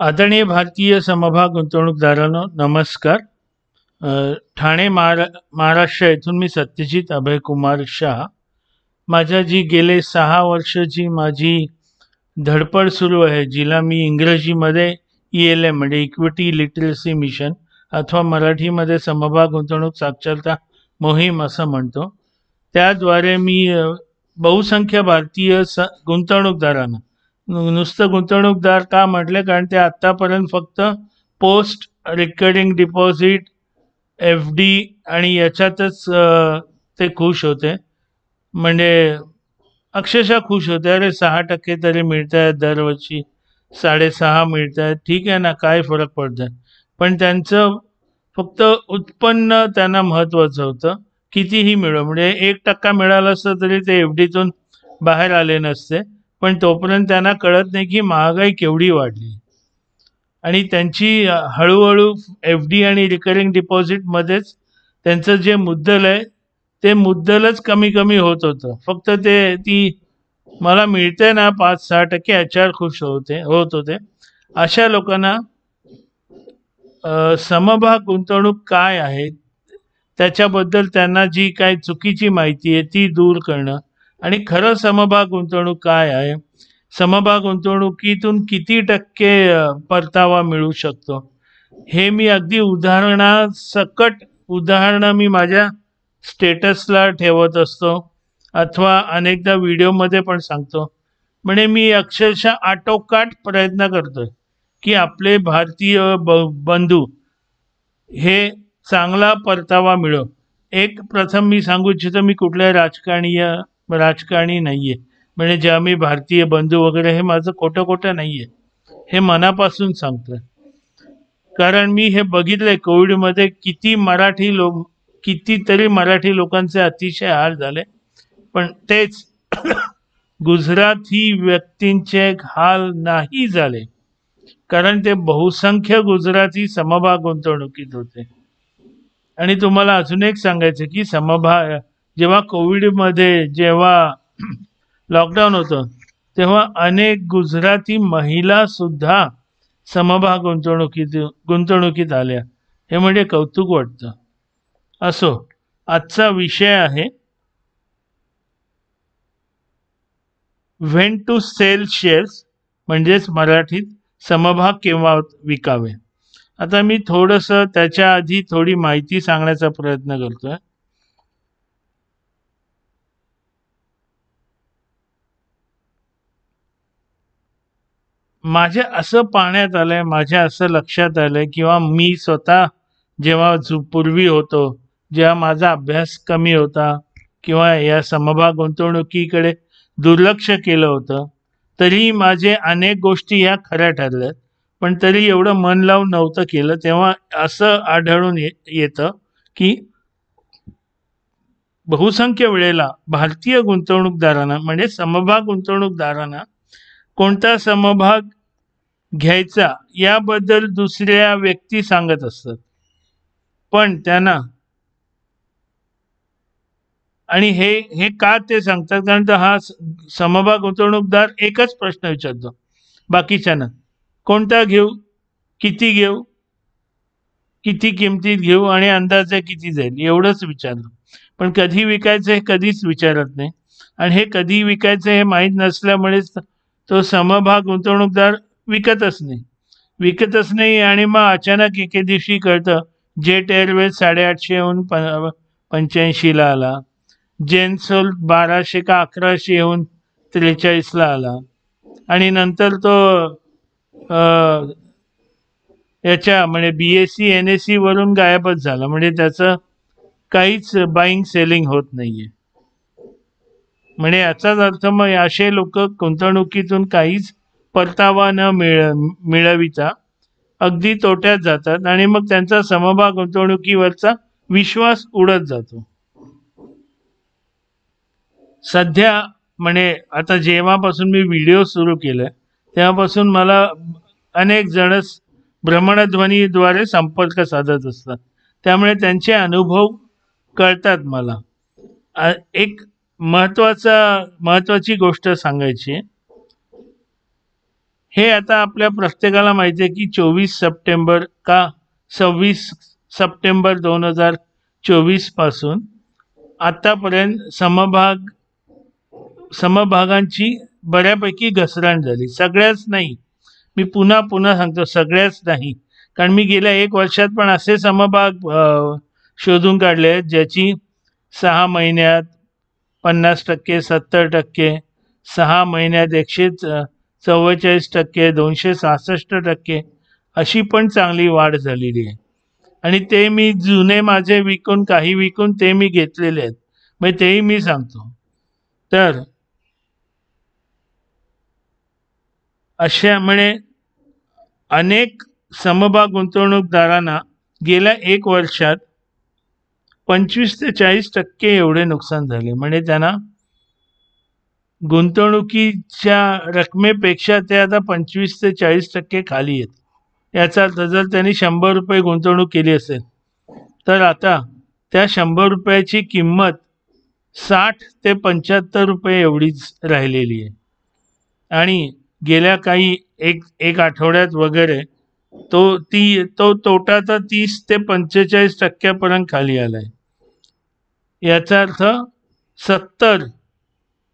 आदरणीय भारतीय समभाग गुंतवणूकदारांनो नमस्कार. ठाणे महाराष्ट्र येथून मी सत्यजित अभय कुमार शाह. माझ्या जी गेले 6 वर्षाची माझी धडपड सुरू आहे, जिला मी इंग्रजीमध्ये ELM म्हणजे इक्विटी लिटरसी मिशन अथवा मराठीमध्ये समभाग गुंतवणूक साक्षरता मोहीम असं म्हणतो. त्याद्वारे मी बहुसंख्य भारतीय गुंतवणूकदारांना, नुसतं गुंतवणूकदार का म्हटले कारण ते आत्तापर्यंत फक्त पोस्ट रिकरिंग डिपॉझिट FD आणि याच्यातच ते खुश होते. म्हणजे अक्षरशः खुश होते, अरे 6% तरी मिळत आहेत दरवर्षी, 6.5 मिळत आहेत, ठीक आहे ना, काय फरक पडत आहे. पण त्यांचं फक्त उत्पन्न त्यांना महत्त्वाचं होतं, कितीही मिळो. म्हणजे 1% मिळालं असतं तरी ते FDतून बाहेर आले नसते. पण तोपर्यंत त्यांना कळत नाही की महागाई केवढी वाढली आणि त्यांची हळूहळू FD आणि रिकरिंग डिपॉझिटमध्येच त्यांचं जे मुद्दल आहे ते मुद्दलच कमी कमी होत होतं. फक्त ती मला मिळते ना 5-6% याच्यावर खुश होत होते. अशा लोकांना समभाग गुंतवणूक काय आहे त्याच्याबद्दल त्यांना जी काही चुकीची माहिती आहे ती दूर करणं आणि खरं समभाग गुंतवणूक काय आहे, समभाग गुंतवणुकीतून किती टक्के परतावा मिळू शकतो, हे मी अगदी उदाहरणासकट उदाहरणं मी माझ्या स्टेटसला ठेवत असतो अथवा अनेकदा व्हिडिओमध्ये पण सांगतो. म्हणजे मी अक्षरशः आटोकाट प्रयत्न करतोय की आपले भारतीय बंधू हे चांगला परतावा मिळो. एक प्रथम मी सांगू इच्छितो, मी कुठल्या राजकारणी नाहीये. म्हणजे जे आम्ही भारतीय बंधू वगैरे हे माझं खोटं नाहीये, हे मनापासून सांगतोय. कारण मी हे बघितलंय कोविडमध्ये कितीतरी मराठी लोकांचे अतिशय हाल झाले. पण तेच गुजराती व्यक्तींचे हाल नाही झाले, कारण ते बहुसंख्य गुजराती समभाग गुंतवणुकीत होते. आणि तुम्हाला अजून एक सांगायचं की जेव्हा कोविडमध्ये जेव्हा लॉकडाऊन होतं तेव्हा अनेक गुजराती महिला सुद्धा समभाग गुंतवणुकीत आल्या. हे म्हणजे कौतुक वाटतं. असो, आजचा विषय आहे व्हेन टू सेल शेअर्स, म्हणजेच मराठीत समभाग केव्हा विकावे. आता मी थोडंसं त्याच्या आधी थोडी माहिती सांगण्याचा प्रयत्न करतोय. माझ्या असं पाहण्यात आलंय, माझ्या असं लक्षात आलंय किंवा मी स्वतः जेव्हा पूर्वी होतो, जेव्हा माझा अभ्यास कमी होता किंवा या समभाग गुंतवणुकीकडे दुर्लक्ष केलं होतं, तरी माझे अनेक गोष्टी या खऱ्या ठरल्यात. पण तरी एवढं मन लावून नव्हतं केलं. तेव्हा असं आढळून येतं की बहुसंख्य वेळेला भारतीय गुंतवणूकदारांना म्हणजे समभाग गुंतवणूकदारांना कोणता समभाग घ्यायचा याबद्दल दुसऱ्या व्यक्ती सांगत असतात. पण त्यांना आणि हे का ते सांगतात, कारण हा समभाग गुंतवणूकदार एकच प्रश्न विचारतो बाकीच्यांना, कोणता घेऊ, किती घेऊ, किती किमतीत घेऊ आणि अंदाजे किती जाईल, एवढंच विचारलं. पण कधी विकायचं हे कधीच विचारत नाही. आणि हे कधी विकायचं हे माहीत नसल्यामुळेच तो समभाग गुंतवणूकदार विकतच नाही. आणि मग अचानक एके दिवशी कळतं जेट एअरवेज 850 85ला आला, जेनसोल 1200 का 1100 येऊन 43ला आला आणि नंतर तो याच्या म्हणजे BSE NSE वरून गायबच झाला. म्हणजे त्याचं काहीच बाईंग सेलिंग होत नाहीये. म्हणजे याचाच अर्थ मग असे लोक गुंतवणुकीतून काहीच परतावा न मिळविता अगदी तोट्यात जातात आणि मग त्यांचा समभाग गुंतवणुकीवरचा विश्वास उडत जातो. सध्या म्हणजे आता जेव्हापासून मी व्हिडिओ सुरू केले तेव्हापासून मला अनेक जणच भ्रमणध्वनीद्वारे संपर्क साधत असतात. त्यामुळे त्यांचे अनुभव कळतात मला. एक महत्वाची गोष्ट सांगायची, हे आता आपल्या प्रत्येकाला माहिती आहे की 24 सप्टेंबर का 26 सप्टेंबर 2024 पासून आतापर्यंत समभागांची बऱ्यापैकी घसरण झाली. सगळ्याच नाही, मी पुन्हा पुन्हा सांगतो, सगळ्याच नाही. कारण मी गेल्या 1 वर्षात पण असे समभाग शोधून काढले आहेत ज्याची 6 महिन्यात 50%, 70%, 6 महिन्यात 144%, 266% अशी पण चांगली वाढ झालेली आहे. आणि ते मी जुने माझे विकून, काही विकून ते मी घेतलेले आहेत, म्हणजे तेही मी सांगतो. तर अशा म्हणजे अनेक समभाग गुंतवणूकदारांना गेल्या 1 वर्षात 25 ते 40% एवढे नुकसान झाले. म्हणजे त्यांना गुंतवणुकीच्या रकमेपेक्षा ते आता 25 ते 40% खाली आहेत. याचा अर्थ जर त्यांनी 100 रुपये गुंतवणूक केली असेल तर आता त्या 100 रुपयाची किंमत 60 ते 75 रुपये एवढीच राहिलेली आहे. आणि गेल्या काही एक आठवड्यात वगैरे तो तोटा तर 30 ते 45% खाली आलाय. याचा अर्थ 70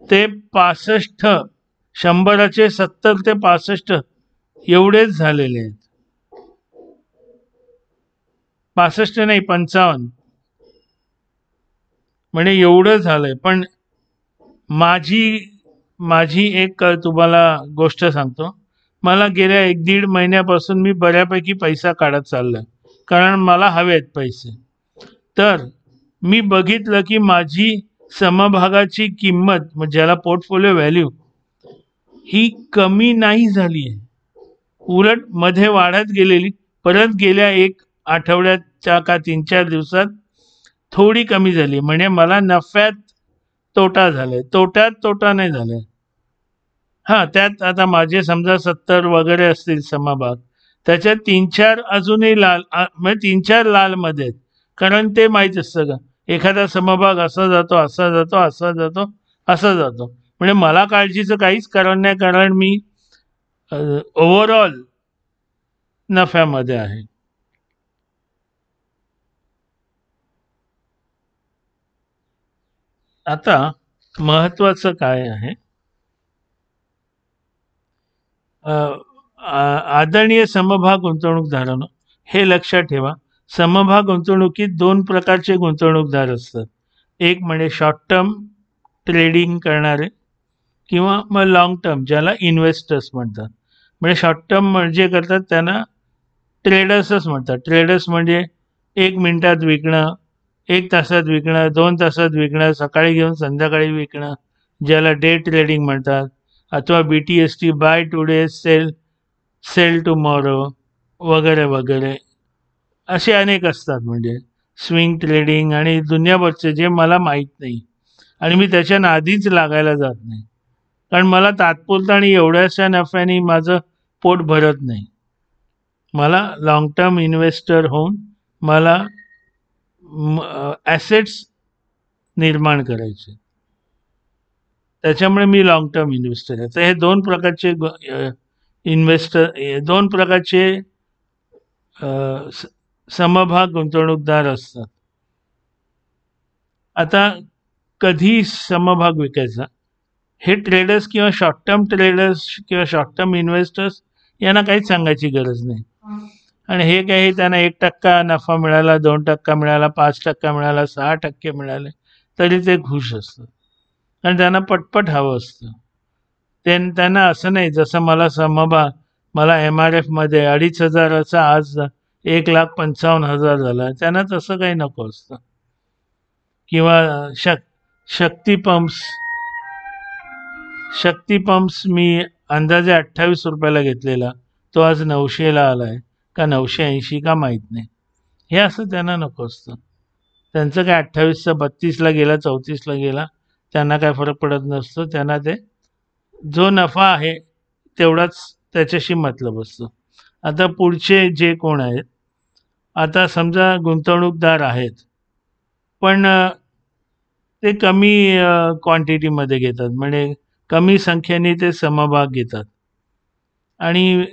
ते 65, 100चे 70 ते 65 एवढेच झालेले आहेत. 65 नाही, 55, म्हणजे एवढं झालंय. पण माझी एक तुम्हाला गोष्ट सांगतो. मला गेल्या 1-1.5 महिन्यापासून मी बऱ्यापैकी पैसा काढत चाललोय, कारण मला हवेत पैसे. तर मी बघितलं की माझी समभागाची किंमत, म्हणजे ज्याला पोर्टफोलिओ व्हॅल्यू, ही कमी नाही झाली आहे, उलट मध्ये वाढत गेलेली. परत गेल्या 1 आठवड्याच्या का 3-4 दिवसात थोडी कमी झाली. म्हणजे मला नफ्यात तोटा झालाय, तोट्यात तोटा नाही झालाय. हां, त्यात आता माझे समजा 70 वगैरे असतील समभाग, त्याच्यात 3-4 अजूनही लाल, म्हणजे 3-4 लालमध्ये आहेत. कारण ते माहीत असतं का, एखादा समभाग असा जातो, असा जातो, असा जातो, असा जातो. म्हणजे मला काळजीचं काहीच कारण नाही, कारण मी ओव्हरऑल नफ्यामध्ये आहे. आता महत्वाचं काय आहे, आदरणीय समभाग गुंतवणूकदारांनो, हे लक्षात ठेवा. समभाग गुंतवणुकीत 2 प्रकारचे गुंतवणूकदार असतात. एक म्हणजे शॉर्ट टर्म ट्रेडिंग करणारे, किंवा मग लॉंग टर्म, ज्याला इन्व्हेस्टर्स म्हणतात. म्हणजे शॉर्ट टर्म म्हणजे करतात त्यांना ट्रेडर्सच म्हणतात. ट्रेडर्स म्हणजे 1 मिनिटात विकणं, 1 तासात विकणं, 2 तासात विकणं, सकाळी घेऊन संध्याकाळी विकणं, ज्याला डे ट्रेडिंग म्हणतात. अथवा BTST, buy today sell tomorrow वगैरे वगैरे, असे अनेक असतात. म्हणजे स्विंग ट्रेडिंग आणि दुनियाभरचे, जे मला माहीत नाही आणि मी त्याच्या नादीच लागायला जात नाही, कारण मला तात्पुरतं आणि एवढ्याशा नफ्याने माझं पोट भरत नाही. मला लॉंग टर्म इन्व्हेस्टर होऊन मला ॲसेट्स निर्माण करायचे, त्याच्यामुळे मी लॉंग टर्म इन्व्हेस्टर आहे. तर हे 2 प्रकारचे इन्व्हेस्टर, 2 प्रकारचे समभाग गुंतवणूकदार असतात. आता कधी समभाग विकायचा, हे ट्रेडर्स किंवा शॉर्ट टर्म ट्रेडर्स किंवा शॉर्ट टर्म इन्व्हेस्टर्स यांना काहीच सांगायची गरज नाही. आणि हे काही त्यांना 1% नफा मिळाला, 2% मिळाला, 5% मिळाला, 6% मिळाले, तरी ते खुश असतात. आणि त्यांना पटपट हवं असतं. त्यांना असं नाही, जसं मला MRFमध्ये 2,500चा आज 1,55,000 झाला, त्यांना तसं काही नको असतं. किंवा शक्ती पंप्स मी अंदाजे 28 रुपयाला घेतलेला, तो आज 900ला आलाय का 980 का माहीत नाही. हे असं त्यांना नको असतं. त्यांचं काय 28चा 32ला गेला, 34ला गेला, त्यांना काय फरक पडत नसतो. त्यांना ते जो नफा आहे तेवढाच त्याच्याशी मतलब असतो. आता पुढचे जे कोण आहेत, आता समजा गुंतवणूकदार आहेत, पण ते कमी क्वांटिटीमध्ये घेतात, म्हणजे कमी संख्येने ते समभाग घेतात. आणि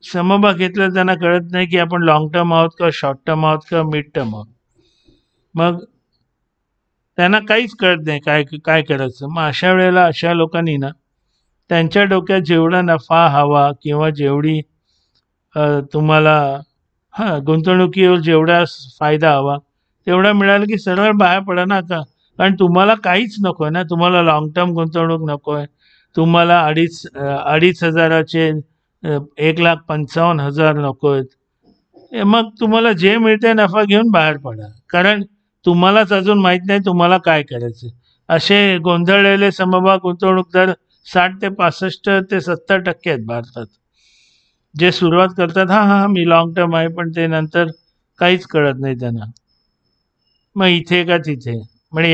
समभाग घेतला त्यांना कळत नाही की आपण लॉंग टर्म आहोत का शॉर्ट टर्म आहोत का मिड टर्म आहोत. मग त्यांना काहीच कळत नाही काय काय करायचं. मग अशा वेळेला अशा लोकांनी ना त्यांच्या डोक्यात जेवढा नफा हवा किंवा जेवढी तुम्हाला गुंतवणुकीवर जेवढा फायदा हवा तेवढा मिळाला की सरळ बाहेर पडा ना आता. कारण तुम्हाला काहीच नको आहे ना. तुम्हाला लाँग टर्म गुंतवणूक नको आहे. तुम्हाला 2,500चे 1,55,000 नको आहेत. मग तुम्हाला जे मिळते नफा घेऊन बाहेर पडा. कारण तुम्हालाच अजून माहीत नाही तुम्हाला काय करायचं. असे गोंधळलेले समभाग गुंतवणूकदार 60 ते 65 ते 70% आहेत भारतात. जे सुरुवात करतात हां, हां, मी लाँग टर्म आहे, पण ते नंतर काहीच कळत नाही त्यांना. मग इथे का तिथे. म्हणजे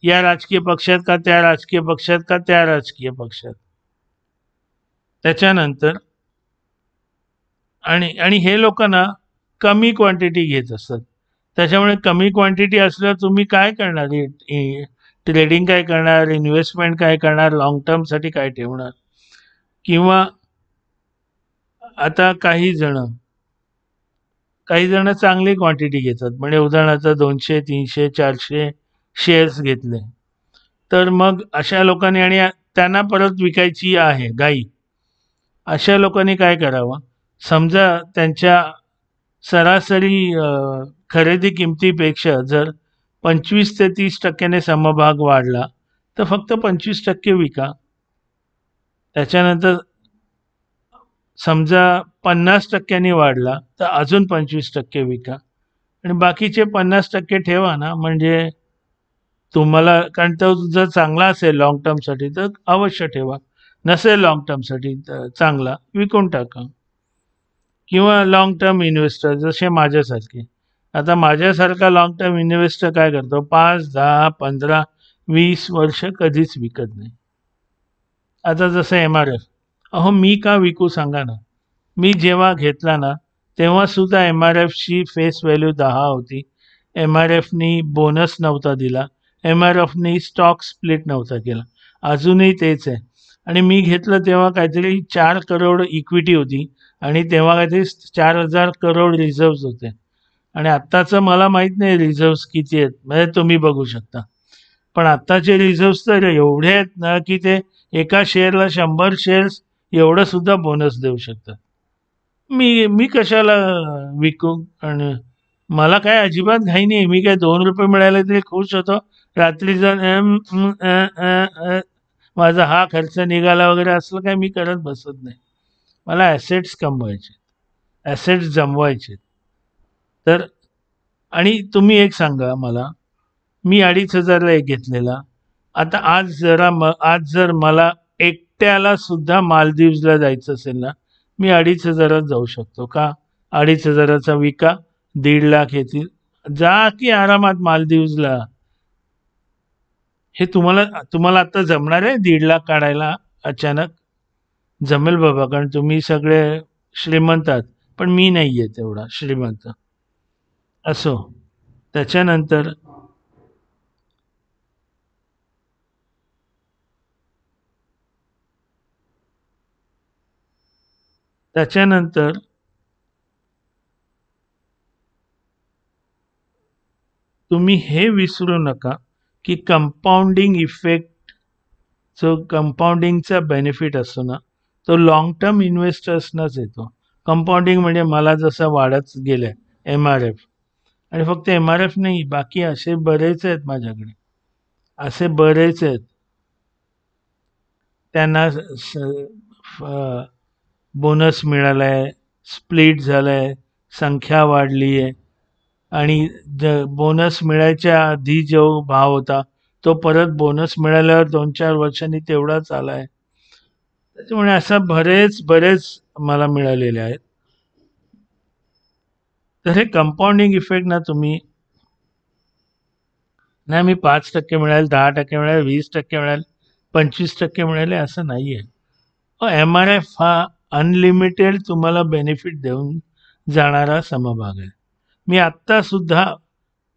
या राजकीय पक्षात का त्या राजकीय पक्षात का त्या राजकीय पक्षात. त्याच्यानंतर आणि आणि हे लोक ना कमी क्वांटिटी घेत असतात. त्याच्यामुळे कमी क्वांटिटी असल्यावर तुम्ही काय करणार? ट्रेडिंग काय करणार? इन्व्हेस्टमेंट काय करणार? लाँग टर्मसाठी काय ठेवणार? किंवा आता काही जण चांगली क्वांटिटी घेतात. म्हणजे उदाहरणार्थ 200, 300, 400 शेअर्स घेतले. तर मग अशा लोकांनी आणि त्यांना परत विकायची आहे घाई. अशा लोकांनी काय करावं? समजा त्यांच्या सरासरी खरेदी किमतीपेक्षा जर 25 ते 30% समभाग वाढला तर फक्त 25% विका. त्याच्यानंतर समजा 50% वाढला तर अजून 25% विका आणि बाकीचे 50% ठेवा ना. म्हणजे तुम्हाला कारण तो जर चांगला असेल लाँग टर्मसाठी तर अवश्य ठेवा. नसेल लाँग टर्मसाठी तर चांगला विकून टाका. किंवा लाँग टर्म इन्व्हेस्टर जसे माझ्यासारखे. आता माझ्यासारखा लाँग टर्म इन्व्हेस्टर काय करतो? 5, 10, 15, 20 वर्ष कधीच विकत नाही. आता जसं MRF. अहो मी का विकू सांगा ना. मी जेव्हा घेतला ना तेव्हा सुद्धा MRFची फेस व्हॅल्यू 10 होती. MRFनी बोनस नव्हता दिला. MRFनी स्टॉक स्प्लिट नव्हता केला. अजूनही तेच आहे. आणि मी घेतलं तेव्हा काहीतरी 4 करोड इक्विटी होती आणि तेव्हा काहीतरी 4,000 करोड रिझर्व्स होते. आणि आत्ताचं मला माहीत नाही रिझर्व्स किती आहेत. म्हणजे तुम्ही बघू शकता. पण आत्ताचे रिझर्व्स तर एवढे आहेत ना की ते एका शेअरला 100 शेअर्स एवढं सुद्धा बोनस देऊ शकतात. मी कशाला विकू? आणि मला काय अजिबात घाई नाही. मी काय ₹2 मिळाले तरी खुश होतो. रात्री जर माझा हा खर्च निघाला वगैरे असलं काय मी करत बसत नाही. मला ॲसेट्स कमवायचे, ॲसेट्स जमवायचे. तर आणि तुम्ही एक सांगा मला, मी 2,500ला एक घेतलेला. आता आज जर मला एकट्याला सुद्धा मालदीव्सला जायचं असेल ना, मी 2,500त जाऊ शकतो. का? 2,500चा विका, 1,50,000 येतील. जा की आरामात मालदीव्सला. हे तुम्हाला आता जमणार आहे 1,50,000 काढायला अचानक? जमेल बाबा, कारण तुम्ही सगळे श्रीमंत आहात. पण मी नाहीये तेवढा श्रीमंत. असो. त्याच्यानंतर त्याच्यानंतर तुम्ही हे विसरू नका की कंपाऊंडिंग इफेक्ट जो कंपाऊंडिंगचा बेनिफिट असतो ना तो लाँग टर्म इन्व्हेस्टर्सनाच येतो. कंपाऊंडिंग म्हणजे मला जसं वाढत गेलं MRF. आणि फक्त MRF नाही, बाकी असे बरेच आहेत माझ्याकडे. असे बरेच आहेत. त्यांना बोनस मिळाला आहे, स्प्लिट झालं आहे, संख्या वाढली आहे आणि बोनस मिळायच्या आधी जो भाव होता तो परत बोनस मिळाल्यावर 2-4 वर्षांनी तेवढाच आला आहे. त्याच्यामुळे असं बरेच मला मिळालेले आहेत. तर हे कंपाऊंडिंग इफेक्ट ना तुम्ही नाही मी 5% मिळाले, 10% मिळाले, 20% मिळाले, 25% मिळाले असं नाही आहे. MRF हा अनलिमिटेड तुम्हाला बेनिफिट देऊन जाणारा समभाग आहे. मी आत्तासुद्धा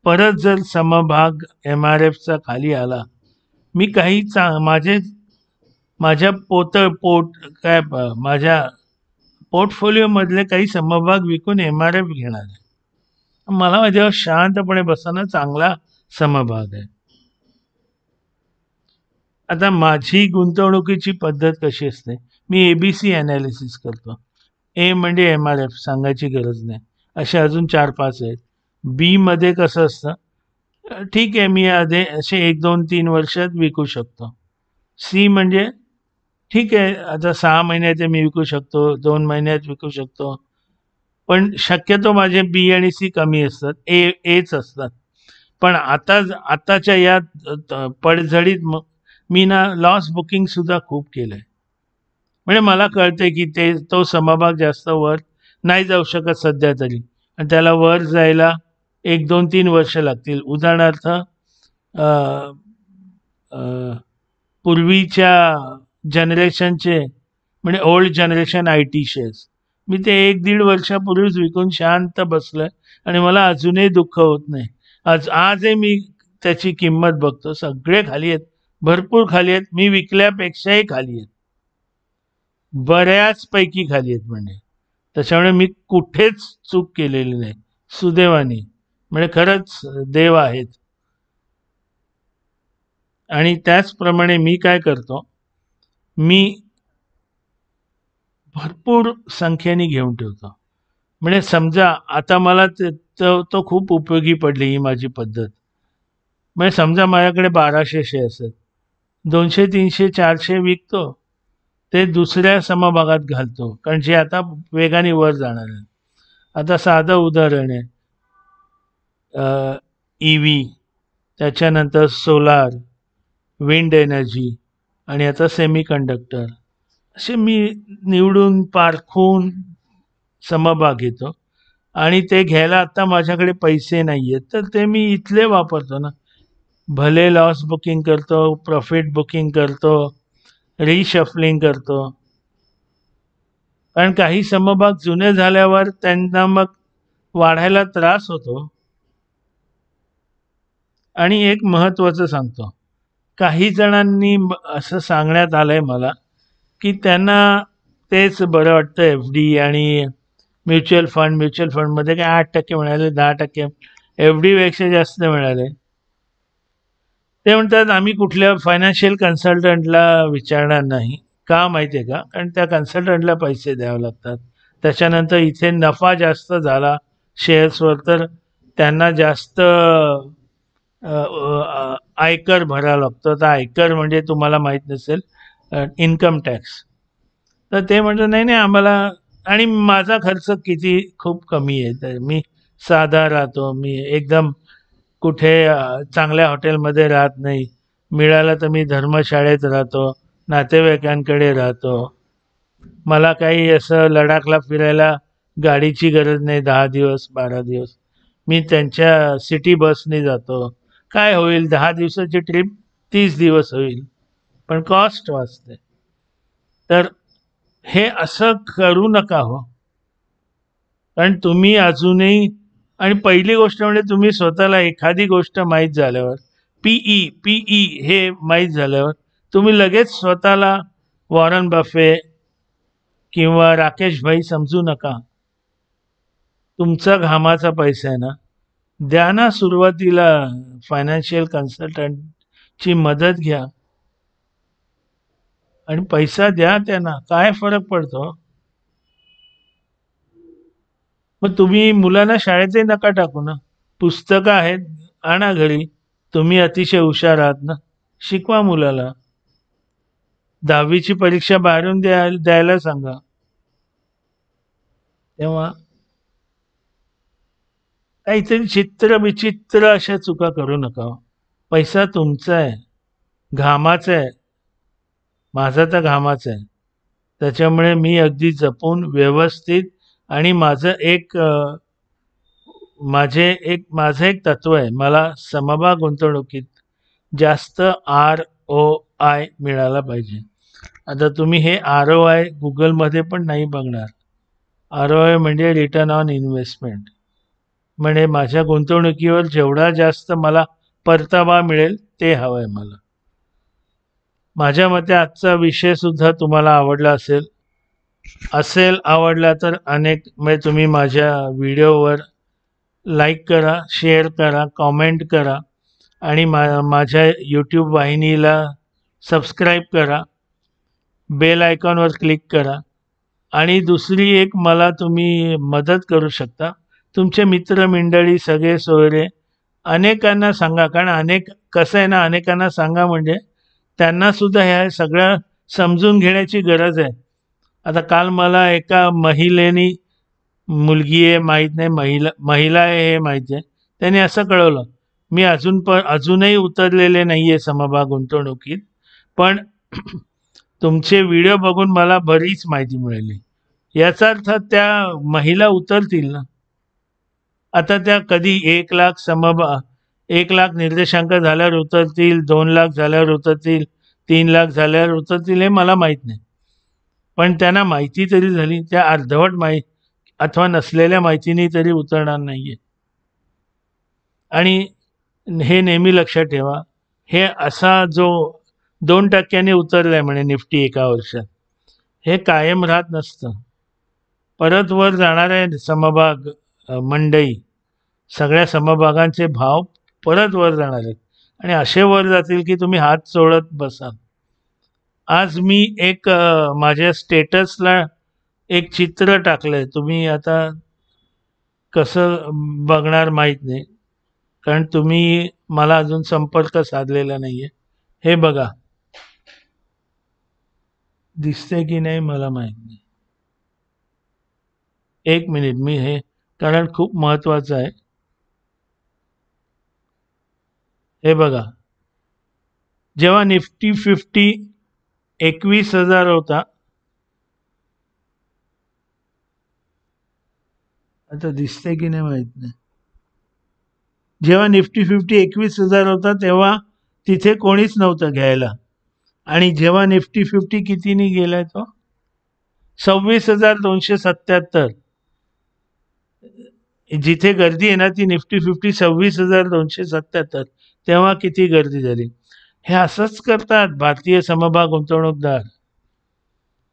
परत जर समभाग MRFचा खाली आला, मी काही माझे माझ्या माझ्या पोर्टफोलिओमधले काही समभाग विकून MRF घेणार आहे. मला माझ्यावर शांतपणे बसणं चांगला समभाग आहे. आता माझी गुंतवणुकीची पद्धत कशी असते, मी ABC ॲनालिसिस करतो. ए म्हणजे MRF सांगायची गरज नाही, असे अजून 4-5 आहेत. बी मध्ये कसं असतं, ठीक आहे मी असे 1-2-3 वर्षात विकू शकतो. सी म्हणजे ठीक आहे आता 6 महिन्यात मी विकू शकतो, 2 महिन्यात विकू शकतो, पण शक्यतो माझे बी आणि सी कमी असतात, एच असतात. पण आताच्या या पडझडीत मी ना लॉस बुकिंग सुद्धा खूप केलंय. म्हणजे मला कळतंय की तो समभाग जास्त वर नाही जाऊ शकत सध्या तरी, आणि त्याला वर जायला 1-2-3 वर्ष लागतील. उदाहरणार्थ पूर्वीच्या जनरेशनचे म्हणजे ओल्ड जनरेशन IT शेअर्स मी ते 1-1.5 वर्षापूर्वीच विकून शांत बसलोय आणि मला अजूनही दुःख होत नाही. आजही मी त्याची किंमत बघतो, सगळे खाली आहेत, भरपूर खाली आहेत, मी विकल्यापेक्षाही खाली आहेत, बऱ्याचपैकी खाली आहेत. त्याच्यामुळे मी कुठेच चूक केलेली नाही, सुदैवाने. म्हणजे खरंच देव आहेत. आणि त्याचप्रमाणे मी काय करतो, मी भरपूर संख्येने घेऊन ठेवतो. म्हणजे समजा आता मला तो खूप उपयोगी पडली ही माझी पद्धत. म्हणजे समजा माझ्याकडे 1200 शेअर्स आहेत, 200, 300, 400 विकतो, ते दुसऱ्या समभागात घालतो, कारण जे आता वेगाने वर जाणार आहे. आता साधं उदाहरण आहे, EV, त्याच्यानंतर सोलार, विंड एनर्जी आणि आता सेमी कंडक्टर, असे मी निवडून पारखून समभाग घेतो. आणि ते घ्यायला आता माझ्याकडे पैसे नाही आहेत, तर ते मी इथले वापरतो ना. भले लॉस बुकिंग करतो, प्रॉफिट बुकिंग करतो, रिशफलिंग करतो. कारण काही समभाग जुने झाल्यावर त्यांना मग वाढायला त्रास होतो. आणि एक महत्त्वाचं सांगतो, काही जणांनी असं सांगण्यात आलंय मला की त्यांना तेच बरं वाटतं FD आणि म्युच्युअल फंडमध्ये काय 8% मिळाले, 10%, FD पेक्षा जास्त मिळाले. ते म्हणतात आम्ही कुठल्या फायनान्शियल कन्सल्टंटला विचारणार नाही. का माहिती आहे का, कारण त्या कन्सल्टंटला पैसे द्यावे लागतात. त्याच्यानंतर इथे नफा जास्त झाला शेअर्सवर तर त्यांना जास्त आयकर भरावा लागतो. तर आयकर म्हणजे तुम्हाला माहीत नसेल, इन्कम टॅक्स. तर ते म्हणतात नाही नाही आम्हाला, आणि माझा खर्च किती खूप कमी आहे, तर मी साधा राहतो, मी एकदम कुठे चांगल्या हॉटेलमध्ये राहत नाही, मिळालं तर मी धर्मशाळेत राहतो, नातेवाईकांकडे राहतो. मला काही असं लडाखला फिरायला गाडीची गरज नाही, 10 दिवस 12 दिवस मी त्यांच्या सिटी बसने जातो. काय होईल, 10 दिवसाची ट्रिप 30 दिवस होईल, पण कॉस्ट वाचते. तर हे असं करू नका हो, कारण तुम्ही अजूनही, आणि पहिली गोष्ट म्हणजे तुम्ही स्वतःला एखादी गोष्ट माहीत झाल्यावर, पीई हे माहीत झाल्यावर तुम्ही लगेच स्वतःला वॉरन बफे किंवा राकेश भाई समजू नका. तुमचा घामाचा पैसा आहे ना, द्या ना सुरुवातीला फायनान्शियल कन्सल्टंटची मदत घ्या आणि पैसा द्या त्यांना, काय फरक पडतो. मग तुम्ही मुलांना शाळेतही नका टाकू ना, पुस्तकं आहेत आणा घरी, तुम्ही अतिशय हुशार आहात ना, शिकवा मुलाला. 10वीची परीक्षा बाहेरून द्यायला सांगा. तेव्हा काहीतरी विचित्र अशा चुका करू नका. पैसा तुमचा आहे, घामाचा आहे, माझा तर घामाचा आहे. त्याच्यामुळे मी अगदी जपून व्यवस्थित, आणि माझं एक तत्व आहे, मला समभाग गुंतवणुकीत जास्त ROI मिळाला पाहिजे. आता तुम्ही हे ROI गुगलमध्ये पण नाही बघणार. ROI म्हणजे रिटर्न ऑन इन्व्हेस्टमेंट, म्हणजे माझ्या गुंतवणुकीवर जेवढा जास्त मला परतावा मिळेल ते हवं आहे मला. माझ्या मते आजचा विषय सुद्धा तुम्हाला आवडला आवडला तर अनेक म्हणजे तुम्ही माझ्या व्हिडिओवर लाईक करा, शेअर करा, कॉमेंट करा आणि माझ्या यूट्यूब वाहिनीला सबस्क्राईब करा, बेल आयकॉनवर क्लिक करा. आणि दुसरी एक मला तुम्ही मदत करू शकता, तुमचे मित्रमंडळी सगळे सोयरे अनेकांना सांगा. कारण कसं आहे ना, अनेकांना सांगा म्हणजे त्यांनासुद्धा ह्या सगळ्या समजून घेण्याची गरज आहे. आता काल मला एका महिलेनी, मुलगी आहे माहीत नाही, महिला आहे हे माहिती आहे, त्याने असं कळवलं, मी अजूनही उतरलेले नाही आहे समभाग गुंतवणुकीत, पण तुमचे व्हिडिओ बघून मला बरीच माहिती मिळाली. याचा अर्थ त्या महिला उतरतील ना. आता त्या कधी 1 लाख निर्देशांक झाल्यावर उतरतील, 2 लाख झाल्यावर उतरतील, 3 लाख झाल्यावर उतरतील, हे मला माहीत नाही. पण त्यांना माहिती तरी झाली, त्या अर्धवट अथवा नसलेल्या माहितीने तरी उतरणार नाहीये. आणि हे नेहमी लक्षात ठेवा, हे असा जो 2% उतरलाय म्हणे निफ्टी एका वर्षात, हे कायम राहत नसतं. परत वर जाणार आहे समभाग मंडई, सगळ्या समभागांचे भाव परत वर जाणार आहेत आणि असे वर जातील की तुम्ही हात चोळत बसाल. आज मी एक माझ्या स्टेटसला एक चित्र टाकलंय, तुम्ही आता कसं बघणार माहीत नाही, कारण तुम्ही मला अजून संपर्क साधलेला नाहीये. हे बघा, दिसते की नाही मला माहीत नाही. 1 मिनिट, मी हे, कारण खूप महत्वाचं आहे. हे बघा, जेव्हा निफ्टी 50 21,000 होता, आता दिसते की नाही माहीत नाही, जेव्हा निफ्टी 50 21,000 होता तेव्हा तिथे कोणीच नव्हतं घ्यायला. आणि जेव्हा निफ्टी 50 कितीनी गेलाय तो 26,277, जिथे गर्दी आहे ना ती निफ्टी 50 26,277, तेव्हा किती गर्दी झाली. हे असंच करतात भारतीय समभाग गुंतवणूकदार,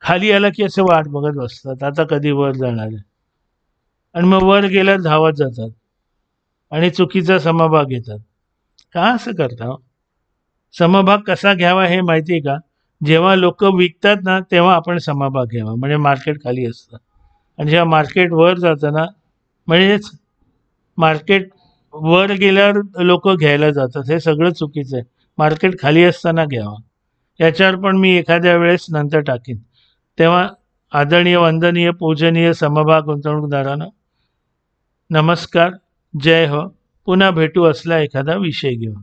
खाली आला की असे वाट बघत बसतात आता कधी वर जाणार आहे, आणि मग वर गेल्यावर धावत जातात आणि चुकीचा समभाग घेतात. का असं करता? समभाग कसा घ्यावा हे माहिती आहे का? जेव्हा लोक विकतात ना तेव्हा आपण समभाग घ्यावा, म्हणजे मार्केट खाली असतं. आणि जेव्हा मार्केट वर जातं ना, म्हणजेच मार्केट वर गेल्यावर लोक घ्यायला जातात, हे सगळं चुकीचं आहे. मार्केट खाली असताना घ्यावा. याच्यावर पण मी एखाद्या वेळेस नंतर टाकीन. तेव्हा आदरणीय, वंदनीय, पूजनीय समभाग गुंतवणूकदारांनो, नमस्कार, जय हो. पुन्हा भेटू असला एखादा विषय घेऊन.